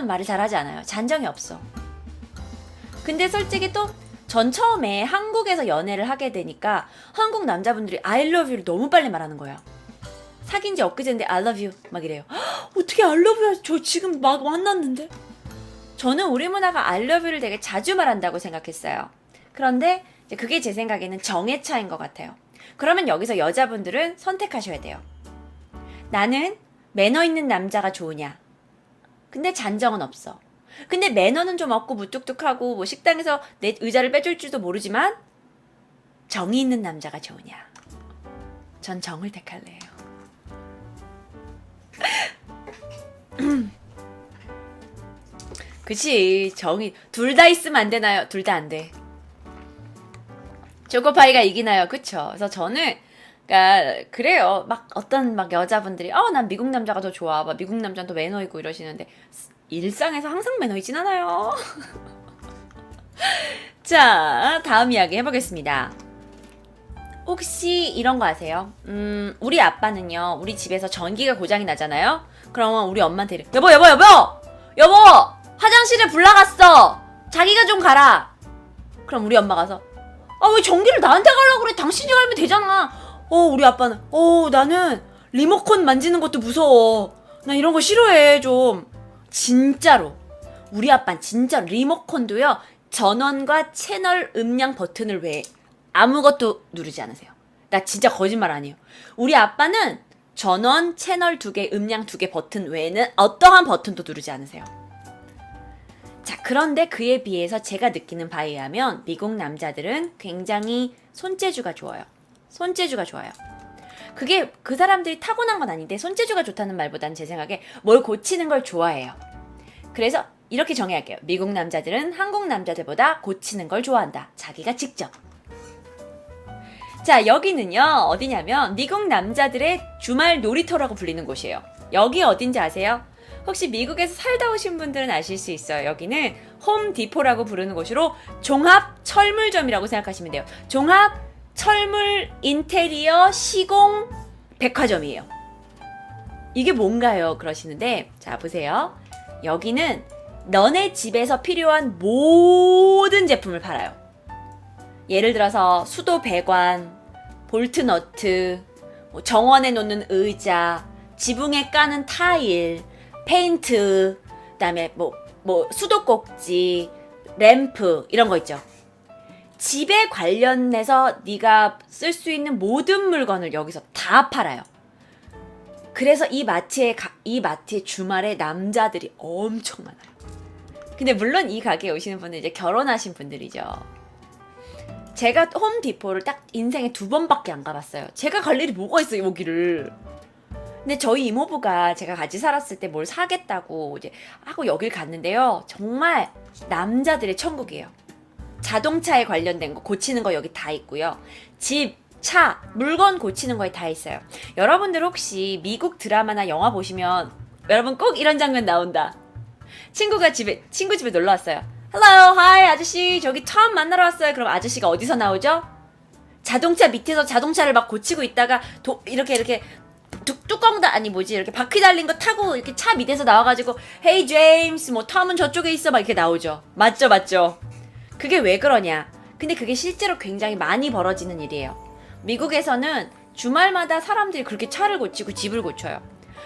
잔정이라는 말을 잘 하지 않아요. 잔정이 없어. 근데 솔직히 또 전 처음에 한국에서 연애를 하게 되니까 한국 남자분들이 I love you를 너무 빨리 말하는 거야. 사귄 지 엊그제인데 I love you 막 이래요. 어떻게 I love you? 저 지금 막 만났는데? 저는 우리 문화가 I love you를 되게 자주 말한다고 생각했어요. 그런데 이제 그게 제 생각에는 정의 차이인 것 같아요. 그러면 여기서 여자분들은 선택하셔야 돼요. 나는 매너 있는 남자가 좋으냐? 근데 잔정은 없어. 근데 매너는 좀 없고 무뚝뚝하고 뭐 식당에서 내 의자를 빼줄 줄도 모르지만 정이 있는 남자가 좋으냐? 전 정을 택할래요. 그치, 정이 둘 다 있으면 안 되나요? 둘 다 안 돼. 초코파이가 이기나요? 그쵸? 그래서 저는 그러니까 그래요. 막 어떤 막 여자분들이 난 미국 남자가 더 좋아. 막 미국 남자는 더 매너 있고 이러시는데 일상에서 항상 매너 있진 않아요. 자, 다음 이야기 해보겠습니다. 혹시 이런 거 아세요? 우리 아빠는요, 우리 집에서 전기가 고장이 나잖아요? 그러면 우리 엄마한테 이래. 여보! 화장실에 불 나갔어! 자기가 좀 가라! 그럼 우리 엄마 가서 왜 전기를 나한테 가려고 그래? 당신이 갈면 되잖아! 우리 아빠는 나는 리모컨 만지는 것도 무서워. 나 이런 거 싫어해, 좀. 진짜로. 우리 아빠는 진짜 리모컨도요, 전원과 채널 음량 버튼을 외에 아무것도 누르지 않으세요. 나 진짜 거짓말 아니에요. 우리 아빠는 전원, 채널 2개, 음량 2개 버튼 외에는 어떠한 버튼도 누르지 않으세요. 자, 그런데 그에 비해서 제가 느끼는 바에 의하면 미국 남자들은 굉장히 손재주가 좋아요. 손재주가 좋아요. 그게 그 사람들이 타고난 건 아닌데 손재주가 좋다는 말보다는 제 생각에 뭘 고치는 걸 좋아해요. 그래서 이렇게 정의할게요. 미국 남자들은 한국 남자들보다 고치는 걸 좋아한다. 자기가 직접. 자, 여기는요, 어디냐면 미국 남자들의 주말 놀이터라고 불리는 곳이에요. 여기 어딘지 아세요? 혹시 미국에서 살다 오신 분들은 아실 수 있어요. 여기는 홈디포라고 부르는 곳으로 종합 철물점이라고 생각하시면 돼요. 종합 철물 인테리어 시공 백화점이에요. 이게 뭔가요? 그러시는데, 자, 보세요. 여기는 너네 집에서 필요한 모든 제품을 팔아요. 예를 들어서 수도 배관, 볼트 너트, 정원에 놓는 의자, 지붕에 까는 타일, 페인트, 그다음에 수도꼭지, 램프 이런 거 있죠. 집에 관련해서 네가 쓸 수 있는 모든 물건을 여기서 다 팔아요. 그래서 이 마트에 주말에 남자들이 엄청 많아요. 근데 물론 이 가게에 오시는 분은 이제 결혼하신 분들이죠. 제가 홈디포를 딱 인생에 2번밖에 안 가봤어요. 제가 갈 일이 뭐가 있어요, 여기를. 근데 저희 이모부가 제가 같이 살았을 때 뭘 사겠다고 이제 하고 여길 갔는데요. 정말 남자들의 천국이에요. 자동차에 관련된 거 고치는 거 여기 다 있고요. 집, 차, 물건 고치는 거에 다 있어요. 여러분들 혹시 미국 드라마나 영화 보시면 여러분 꼭 이런 장면 나온다. 친구 집에 놀러 왔어요. Hello, hi 아저씨, 저기 톰 만나러 왔어요. 그럼 아저씨가 어디서 나오죠? 자동차 밑에서 자동차를 막 고치고 있다가 이렇게 이렇게 바퀴 달린 거 타고 이렇게 차 밑에서 나와가지고 Hey James, 톰은 저쪽에 있어 막 이렇게 나오죠. 맞죠? 그게 왜 그러냐? 근데 그게 실제로 굉장히 많이 벌어지는 일이에요. 미국에서는 주말마다 사람들이 그렇게 차를 고치고 집을 고쳐요.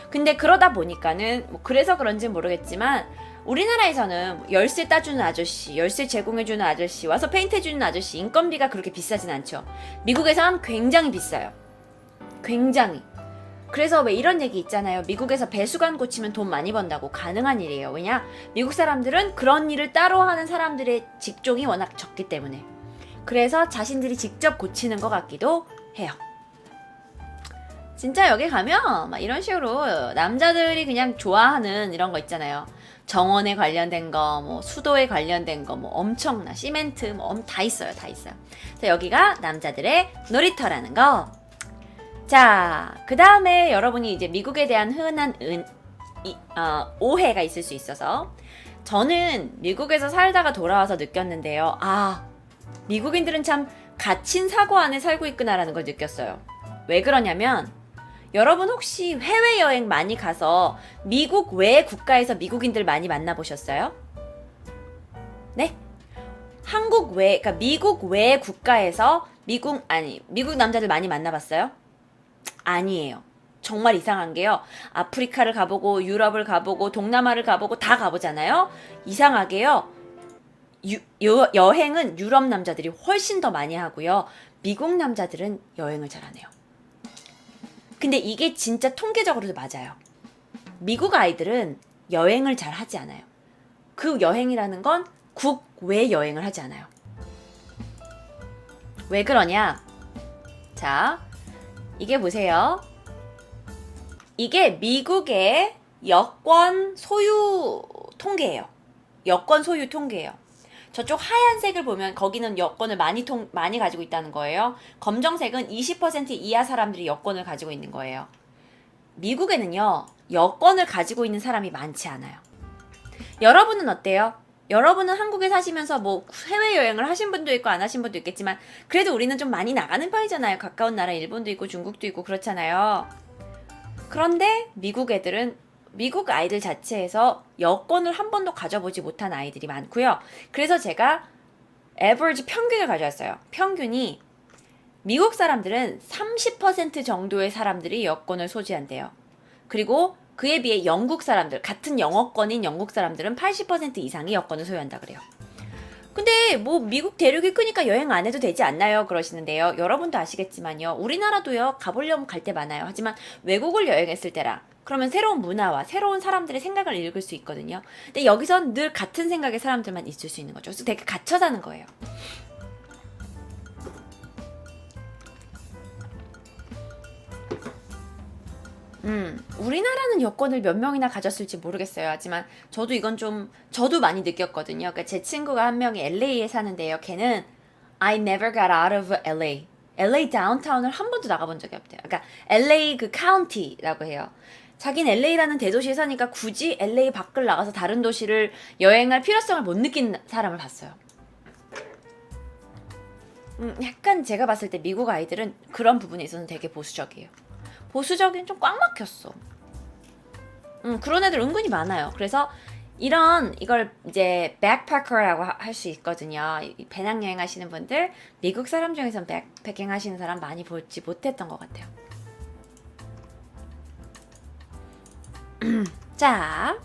근데 그러다 보니까는 그래서 그런지는 모르겠지만 우리나라에서는 열쇠 따주는 아저씨, 열쇠 제공해주는 아저씨, 와서 페인트 해주는 아저씨 인건비가 그렇게 비싸진 않죠. 미국에선 굉장히 비싸요. 굉장히. 그래서 왜 이런 얘기 있잖아요. 미국에서 배수관 고치면 돈 많이 번다고. 가능한 일이에요. 왜냐? 미국 사람들은 그런 일을 따로 하는 사람들의 직종이 워낙 적기 때문에. 그래서 자신들이 직접 고치는 것 같기도 해요. 진짜 여기 가면 막 이런 식으로 남자들이 그냥 좋아하는 이런 거 있잖아요. 정원에 관련된 거, 수도에 관련된 거, 엄청나 시멘트, 다 있어요. 다 있어요. 자, 여기가 남자들의 놀이터라는 거. 자, 그 다음에 여러분이 이제 미국에 대한 흔한 오해가 있을 수 있어서 저는 미국에서 살다가 돌아와서 느꼈는데요. 미국인들은 참 갇힌 사고 안에 살고 있구나라는 걸 느꼈어요. 왜 그러냐면 여러분 혹시 해외여행 많이 가서 미국 외 국가에서 미국인들 많이 만나보셨어요? 네? 그러니까 미국 외 국가에서 미국 남자들 많이 만나봤어요? 아니에요. 정말 이상한 게요. 아프리카를 가보고 유럽을 가보고 동남아를 가보고 다 가보잖아요. 이상하게요. 여행은 유럽 남자들이 훨씬 더 많이 하고요. 미국 남자들은 여행을 잘 안 해요. 근데 이게 진짜 통계적으로도 맞아요. 미국 아이들은 여행을 잘 하지 않아요. 그 여행이라는 건 국외 여행을 하지 않아요. 왜 그러냐? 자, 이게 보세요. 이게 미국의 여권 소유 통계예요. 여권 소유 통계예요. 저쪽 하얀색을 보면 거기는 여권을 많이 가지고 있다는 거예요. 검정색은 20% 이하 사람들이 여권을 가지고 있는 거예요. 미국에는요, 여권을 가지고 있는 사람이 많지 않아요. 여러분은 어때요? 여러분은 한국에 사시면서 뭐 해외여행을 하신 분도 있고 안 하신 분도 있겠지만 그래도 우리는 좀 많이 나가는 편이잖아요. 가까운 나라 일본도 있고 중국도 있고 그렇잖아요. 그런데 미국 아이들 자체에서 여권을 한 번도 가져보지 못한 아이들이 많고요. 그래서 제가 average 평균을 가져왔어요. 평균이 미국 사람들은 30% 정도의 사람들이 여권을 소지한대요. 그리고 그에 비해 영국 사람들, 같은 영어권인 영국 사람들은 80% 이상이 여권을 소유한다 그래요. 근데 뭐 미국 대륙이 크니까 여행 안 해도 되지 않나요? 그러시는데요. 여러분도 아시겠지만요. 우리나라도요. 가보려면 갈 때 많아요. 하지만 외국을 여행했을 때라 그러면 새로운 문화와 새로운 사람들의 생각을 읽을 수 있거든요. 근데 여기선 늘 같은 생각의 사람들만 있을 수 있는 거죠. 그래서 되게 갇혀 사는 거예요. 우리나라는 여권을 몇 명이나 가졌을지 모르겠어요. 하지만 저도 많이 느꼈거든요. 그러니까 제 친구가 한 명이 LA에 사는데요. 걔는 I never got out of LA. LA 다운타운을 한 번도 나가본 적이 없대요. 그러니까 LA 그 카운티라고 해요. 자긴 LA라는 대도시에 사니까 굳이 LA 밖을 나가서 다른 도시를 여행할 필요성을 못 느낀 사람을 봤어요. 약간 제가 봤을 때 미국 아이들은 그런 부분에 있어서는 되게 보수적이에요. 보수적인 좀 꽉 막혔어. 그런 애들 은근히 많아요. 그래서 이걸 이제 백패커라고 할 수 있거든요. 배낭여행 하시는 분들, 미국 사람 중에서는 백패킹 하시는 사람 많이 보지 못했던 것 같아요. 자,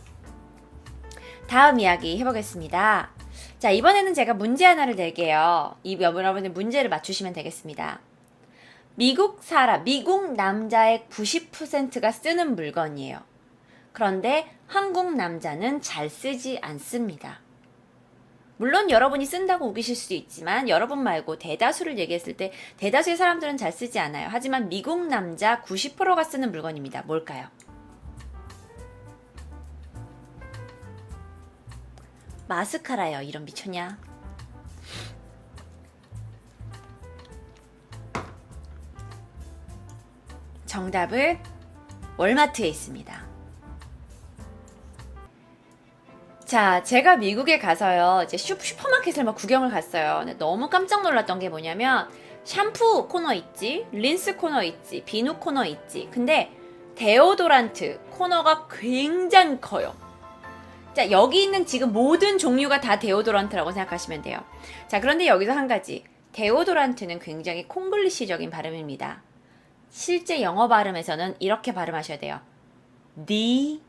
다음 이야기 해보겠습니다. 자, 이번에는 제가 문제 하나를 낼게요. 여러분들 문제를 맞추시면 되겠습니다. 미국 남자의 90%가 쓰는 물건이에요. 그런데 한국 남자는 잘 쓰지 않습니다. 물론 여러분이 쓴다고 우기실 수도 있지만 여러분 말고 대다수를 얘기했을 때 대다수의 사람들은 잘 쓰지 않아요. 하지만 미국 남자 90%가 쓰는 물건입니다. 뭘까요? 마스카라요. 이런 미쳤냐? 정답은 월마트에 있습니다. 자, 제가 미국에 가서요, 이제 슈퍼마켓을 막 구경을 갔어요. 근데 너무 깜짝 놀랐던 게 뭐냐면, 샴푸 코너 있지, 린스 코너 있지, 비누 코너 있지. 근데 데오도란트 코너가 굉장히 커요. 자, 여기 있는 지금 모든 종류가 다 데오도란트라고 생각하시면 돼요. 자, 그런데 여기서 한 가지. 데오도란트는 굉장히 콩글리시적인 발음입니다. 실제 영어 발음에서는 이렇게 발음하셔야 돼요. deodorant.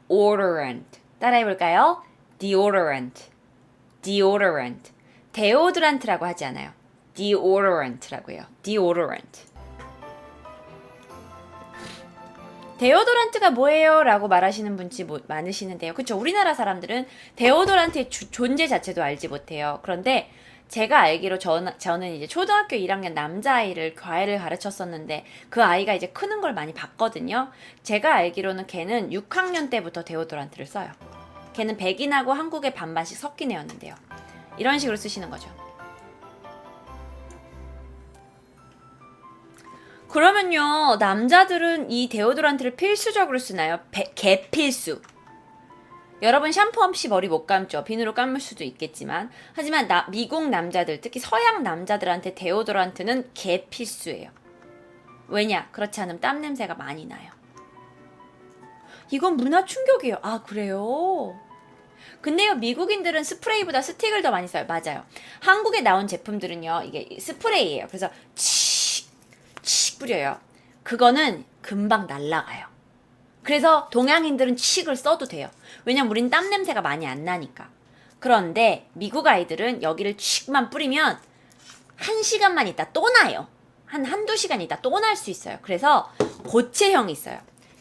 deodorant. 따라해볼까요? deodorant. deodorant. 데오드란트라고 하지 않아요. deodorant라고 해요. deodorant. 데오도란트가 뭐예요? 라고 말하시는 분이 많으시는데요. 그쵸? 우리나라 사람들은 데오도란트의 존재 자체도 알지 못해요. 그런데 제가 알기로 저는 이제 초등학교 1학년 남자아이를 과외를 가르쳤었는데 그 아이가 이제 크는 걸 많이 봤거든요. 제가 알기로는 걔는 6학년 때부터 데오도란트를 써요. 걔는 백인하고 한국의 반반씩 섞인 애였는데요. 이런 식으로 쓰시는 거죠. 그러면요, 남자들은 이 데오도란트를 필수적으로 쓰나요? 개필수. 여러분 샴푸 없이 머리 못 감죠. 비누로 감을 수도 있겠지만. 하지만 미국 남자들, 특히 서양 남자들한테 데오도란트는 개 필수예요. 왜냐? 그렇지 않으면 땀 냄새가 많이 나요. 이건 문화 충격이에요. 아, 그래요? 근데요, 미국인들은 스프레이보다 스틱을 더 많이 써요. 맞아요. 한국에 나온 제품들은요, 이게 스프레이예요. 그래서 칙 뿌려요. 그거는 금방 날아가요. 그래서 동양인들은 칙을 써도 돼요. 왜냐면 우린 땀 냄새가 많이 안 나니까. 그런데 미국 아이들은 여기를 칙만 뿌리면 1시간만 있다 또 나요. 한두 시간 있다 또 날 수 있어요. 그래서 고체형이 있어요.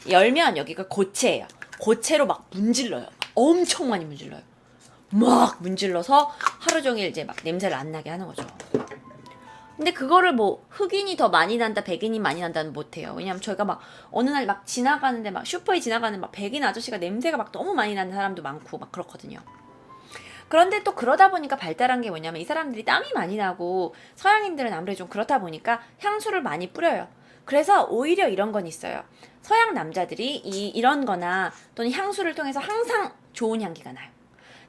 열면 여기가 고체예요. 고체로 막 문질러요. 엄청 많이 문질러요. 막 문질러서 하루 종일 이제 막 냄새를 안 나게 하는 거죠. 근데 그거를 뭐 흑인이 더 많이 난다, 백인이 많이 난다는 못해요. 왜냐면 저희가 막 어느 날 막 지나가는데 막 슈퍼에 지나가는 막 백인 아저씨가 냄새가 막 너무 많이 나는 사람도 많고 막 그렇거든요. 그런데 또 그러다 보니까 발달한 게 뭐냐면 이 사람들이 땀이 많이 나고 서양인들은 아무래도 좀 그렇다 보니까 향수를 많이 뿌려요. 그래서 오히려 이런 건 있어요. 서양 남자들이 이런 거나 또는 향수를 통해서 항상 좋은 향기가 나요.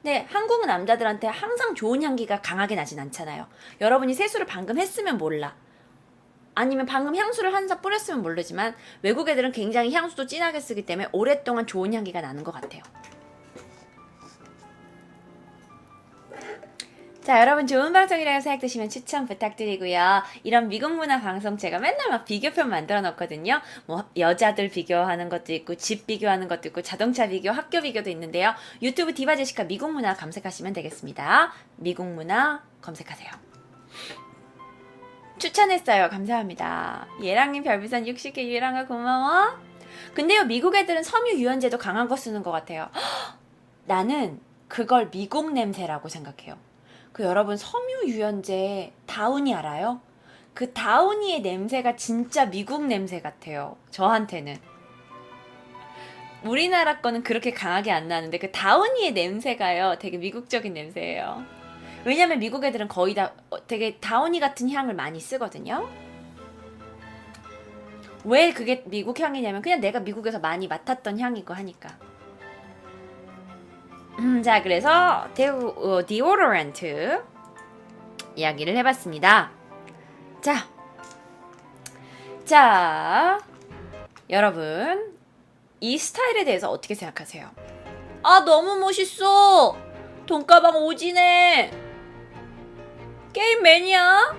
근데 한국 남자들한테 항상 좋은 향기가 강하게 나진 않잖아요. 여러분이 세수를 방금 했으면 몰라. 아니면 방금 향수를 한 사 뿌렸으면 모르지만 외국 애들은 굉장히 향수도 진하게 쓰기 때문에 오랫동안 좋은 향기가 나는 것 같아요. 자, 여러분 좋은 방송이라고 생각되시면 추천 부탁드리고요. 이런 미국 문화 방송 제가 맨날 막 비교편 만들어 놓거든요. 뭐 여자들 비교하는 것도 있고 집 비교하는 것도 있고 자동차 비교, 학교 비교도 있는데요. 유튜브 디바제시카 미국 문화 검색하시면 되겠습니다. 미국 문화 검색하세요. 추천했어요. 감사합니다. 예랑님 별풍선 60개 예랑아 고마워. 근데요, 미국 애들은 섬유 유연제도 강한 거 쓰는 것 같아요. 나는 그걸 미국 냄새라고 생각해요. 그 여러분 섬유 유연제 다우니 알아요? 그 다우니의 냄새가 진짜 미국 냄새 같아요. 저한테는. 우리나라 거는 그렇게 강하게 안 나는데 그 다우니의 냄새가요 되게 미국적인 냄새예요. 왜냐면 미국 애들은 거의 다 되게 다우니 같은 향을 많이 쓰거든요. 왜 그게 미국 향이냐면 그냥 내가 미국에서 많이 맡았던 향이고 하니까. 자, 그래서 디오도란트 이야기를 해봤습니다. 자, 여러분 이 스타일에 대해서 어떻게 생각하세요? 아, 너무 멋있어. 돈가방 오지네. 게임 매니아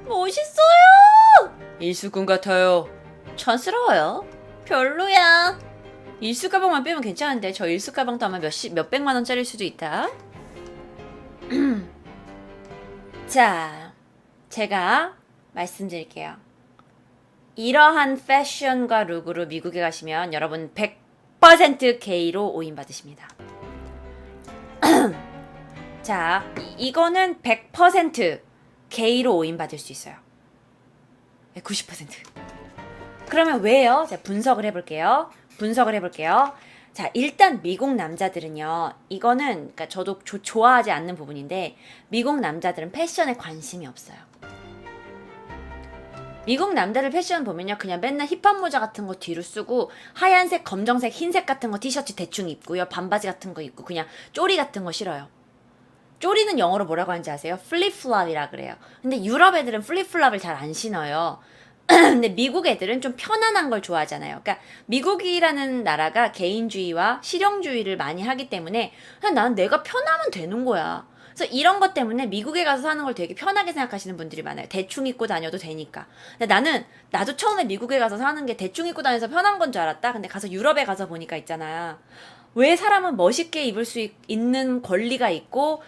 멋있어요. 일수꾼 같아요. 촌스러워요. 별로야. 일수 가방만 빼면 괜찮은데 저 일수 가방도 아마 몇백만 원짜리일 수도 있다. 자, 제가 말씀드릴게요. 이러한 패션과 룩으로 미국에 가시면 여러분 100% 게이로 오인받으십니다. 자, 이거는 100% 게이로 오인받을 수 있어요. 90%. 그러면 왜요? 자, 분석을 해볼게요. 자, 일단 미국 남자들은요. 이거는 그러니까 저도 좋아하지 않는 부분인데 미국 남자들은 패션에 관심이 없어요. 미국 남자들 패션 보면요. 그냥 맨날 힙합 모자 같은 거 뒤로 쓰고 하얀색, 검정색, 흰색 같은 거 티셔츠 대충 입고요. 반바지 같은 거 입고 그냥 쪼리 같은 거 싫어요. 쪼리는 영어로 뭐라고 하는지 아세요? 플립플랍이라 그래요. 근데 유럽 애들은 플립플랍을 잘 안 신어요. 근데 미국 애들은 좀 편안한 걸 좋아하잖아요. 그러니까 미국이라는 나라가 개인주의와 실용주의를 많이 하기 때문에 그냥 난 내가 편하면 되는 거야. 그래서 이런 것 때문에 미국에 가서 사는 걸 되게 편하게 생각하시는 분들이 많아요. 대충 입고 다녀도 되니까. 근데 나도 처음에 미국에 가서 사는 게 대충 입고 다녀서 편한 건 줄 알았다. 근데 가서 유럽에 가서 보니까 있잖아. 왜 사람은 멋있게 입을 수 있는 권리가 있고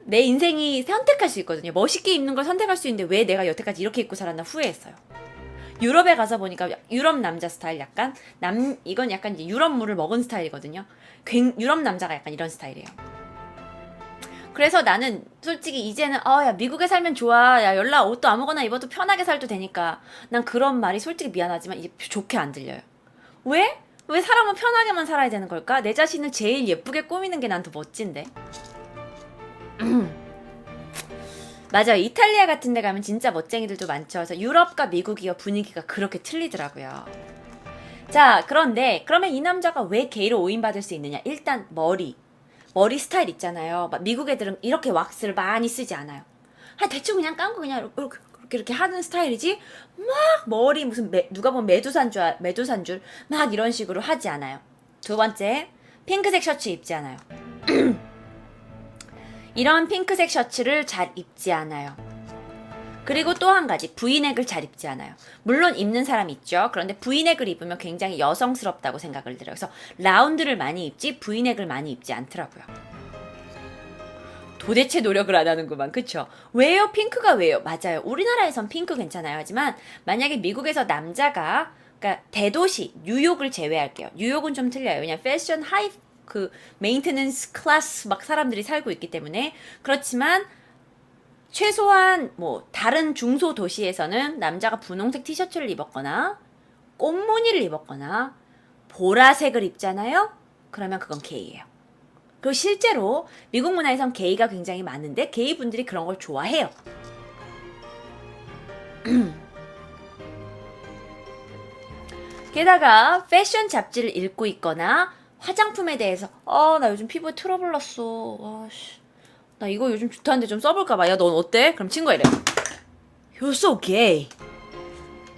내 인생이 선택할 수 있거든요. 멋있게 입는 걸 선택할 수 있는데 왜 내가 여태까지 이렇게 입고 살았나 후회했어요. 유럽에 가서 보니까 유럽 남자 스타일 약간 이건 약간 이제 유럽 물을 먹은 스타일이거든요. 유럽 남자가 약간 이런 스타일이에요. 그래서 나는 솔직히 이제는 야 미국에 살면 좋아. 야 연락 옷도 아무거나 입어도 편하게 살도 되니까 난 그런 말이 솔직히 미안하지만 이제 좋게 안 들려요. 왜? 왜 사람은 편하게만 살아야 되는 걸까? 내 자신을 제일 예쁘게 꾸미는 게 난 더 멋진데. 맞아요. 이탈리아 같은 데 가면 진짜 멋쟁이들도 많죠. 그래서 유럽과 미국이요 분위기가 그렇게 틀리더라고요. 자, 그런데 그러면 이 남자가 왜 게이로 오인받을 수 있느냐? 일단 머리 스타일 있잖아요. 막 미국 애들은 이렇게 왁스를 많이 쓰지 않아요. 대충 그냥 감고 그냥 이렇게 하는 스타일이지 막 머리 무슨 누가 보면 매두산 줄 막 이런 식으로 하지 않아요. 두 번째, 핑크색 셔츠 입지 않아요. 이런 핑크색 셔츠를 잘 입지 않아요. 그리고 또 한 가지, 브이넥을 잘 입지 않아요. 물론 입는 사람이 있죠. 그런데 브이넥을 입으면 굉장히 여성스럽다고 생각을 들어요. 그래서 라운드를 많이 입지 브이넥을 많이 입지 않더라고요. 도대체 노력을 안 하는구만. 그쵸? 왜요? 핑크가 왜요? 맞아요. 우리나라에선 핑크 괜찮아요. 하지만 만약에 미국에서 남자가, 그러니까 대도시 뉴욕을 제외할게요. 뉴욕은 좀 틀려요. 그냥 패션 메인테넌스 클래스 막 사람들이 살고 있기 때문에. 그렇지만 최소한 뭐 다른 중소 도시에서는 남자가 분홍색 티셔츠를 입었거나 꽃무늬를 입었거나 보라색을 입잖아요. 그러면 그건 게이예요. 그리고 실제로 미국 문화에선 게이가 굉장히 많은데 게이 분들이 그런 걸 좋아해요. 게다가 패션 잡지를 읽고 있거나 화장품에 대해서 나 요즘 피부에 트러블 났어. 나 이거 요즘 좋다는데 좀 써볼까봐. 야, 넌 어때? 그럼 친구가 이래. You're so gay.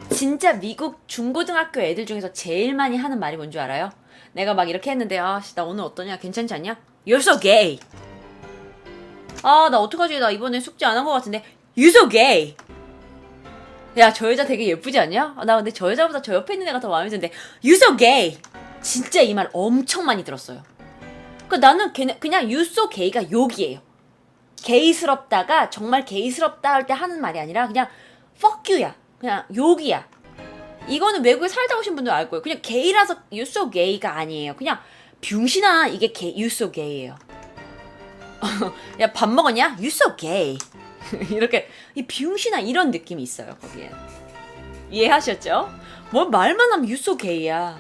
진짜 미국 중고등학교 애들 중에서 제일 많이 하는 말이 뭔 줄 알아요? 내가 막 이렇게 했는데 나 오늘 어떠냐? 괜찮지 않냐? You're so gay. 나 어떡하지? 나 이번에 숙제 안 한 것 같은데 You're so gay. 야, 저 여자 되게 예쁘지 않냐? 나 근데 저 여자보다 저 옆에 있는 애가 더 마음에 드는데 You're so gay. 진짜 이 말 엄청 많이 들었어요. 나는 그냥 You're so gay가 욕이에요. 게이스럽다가 정말 게이스럽다 할 때 하는 말이 아니라 그냥 fuck you야. 그냥 욕이야. 이거는 외국에 살다 오신 분들 알 거예요. 그냥 게이라서 you so gay가 아니에요. 그냥 병신아 이게 you so gay예요. 야, 밥 먹었냐? You so gay. 이렇게 이 병신아 이런 느낌이 있어요. 거기에. 이해하셨죠? 뭘 말만 하면 you so gay야.